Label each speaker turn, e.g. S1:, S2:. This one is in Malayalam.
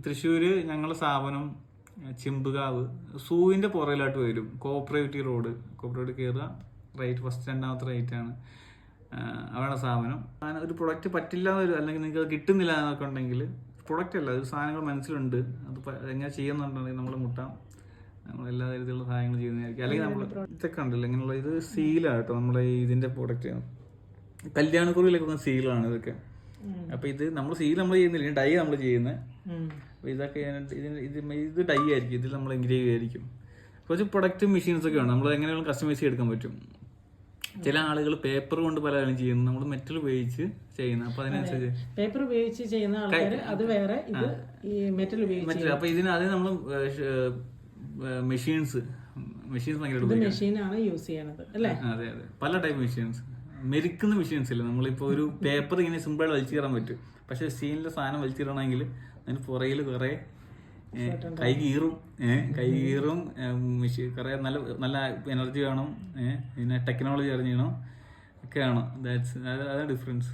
S1: തൃശ്ശൂര് ഞങ്ങളുടെ സ്ഥാപനം ചിമ്പുകാവ് സൂവിന്റെ പുറയിലായിട്ട് വരും. കോപ്പറേറ്റീവ് റോഡ് കയറുക, റൈറ്റ്, ഫസ്റ്റ് രണ്ടാമത്തെ റൈറ്റ് ആണ് അവിടെ സ്ഥാപനം. ഒരു പ്രൊഡക്റ്റ് പറ്റില്ല അല്ലെങ്കിൽ നിങ്ങൾക്ക് കിട്ടുന്നില്ല എന്നൊക്കെ ഉണ്ടെങ്കിൽ, പ്രൊഡക്റ്റ് അല്ല, ഒരു സാധനങ്ങൾ മനസ്സിലുണ്ട്, അത് എങ്ങനെ ചെയ്യുന്നുണ്ടെങ്കിൽ നമ്മൾ മുട്ടാം. നമ്മൾ എല്ലാ തരത്തിലുള്ള സഹായങ്ങൾ ചെയ്യുന്നതായിരിക്കും. അല്ലെങ്കിൽ നമ്മൾ ഇതൊക്കെ ഉണ്ടല്ലോ ഇങ്ങനെയുള്ള, ഇത് സീലാണ് കേട്ടോ, നമ്മളെ ഇതിന്റെ പ്രൊഡക്റ്റ് കല്യാണക്കുറിയിലൊക്കെ സീലാണ് ഇതൊക്കെ. അപ്പൊ ഇത് നമ്മൾ സീൽ നമ്മൾ ചെയ്യുന്നില്ല, ഡൈ നമ്മൾ ചെയ്യുന്നത്. അപ്പൊ ഇതൊക്കെ ഇത് ഡൈ ആയിരിക്കും, ഇതിൽ നമ്മൾ എൻഗ്രേവ് ആയിരിക്കും. കുറച്ച് പ്രൊഡക്റ്റ് മെഷീൻസ് ഒക്കെ ഉണ്ട്, നമ്മൾ എങ്ങനെയാണ് കസ്റ്റമൈസ് ചെയ്തെടുക്കാൻ പറ്റും. ചില ആളുകൾ പേപ്പർ കൊണ്ട് പലരും ചെയ്യുന്നു, നമ്മൾ മെറ്റൽ ഉപയോഗിച്ച് ചെയ്യുന്നത്. അപ്പൊ അതിനനുസരിച്ച്
S2: പേപ്പർ ഉപയോഗിച്ച് ചെയ്യുന്ന ആൾക്കാർ അത് വേറെ, ഇത് ഈ മെറ്റൽ ഉപയോഗിച്ച്.
S1: അപ്പൊ അത് നമ്മൾ മെഷീൻസ് ഭയങ്കര
S2: മെഷീനാണ് യൂസ് ചെയ്യണത് അല്ലേ?
S1: അതെ അതെ, പല ടൈപ്പ് മെഷീൻസ്. മെരിക്കുന്ന മെഷീൻസ് ഇല്ല, നമ്മളിപ്പോ ഒരു പേപ്പർ ഇങ്ങനെ സിമ്പിളായിട്ട് വലിച്ചു കയറാൻ പറ്റും. പക്ഷെ സ്റ്റീലിന്റെ സാധനം വലിച്ചു കയറണമെങ്കിൽ അതിന് പുറയിൽ കുറെ കൈ കീറും കുറെ നല്ല നല്ല എനർജി വേണം, പിന്നെ ടെക്നോളജി അറിഞ്ഞണം ഒക്കെ വേണം. അതാണ് ഡിഫറൻസ്.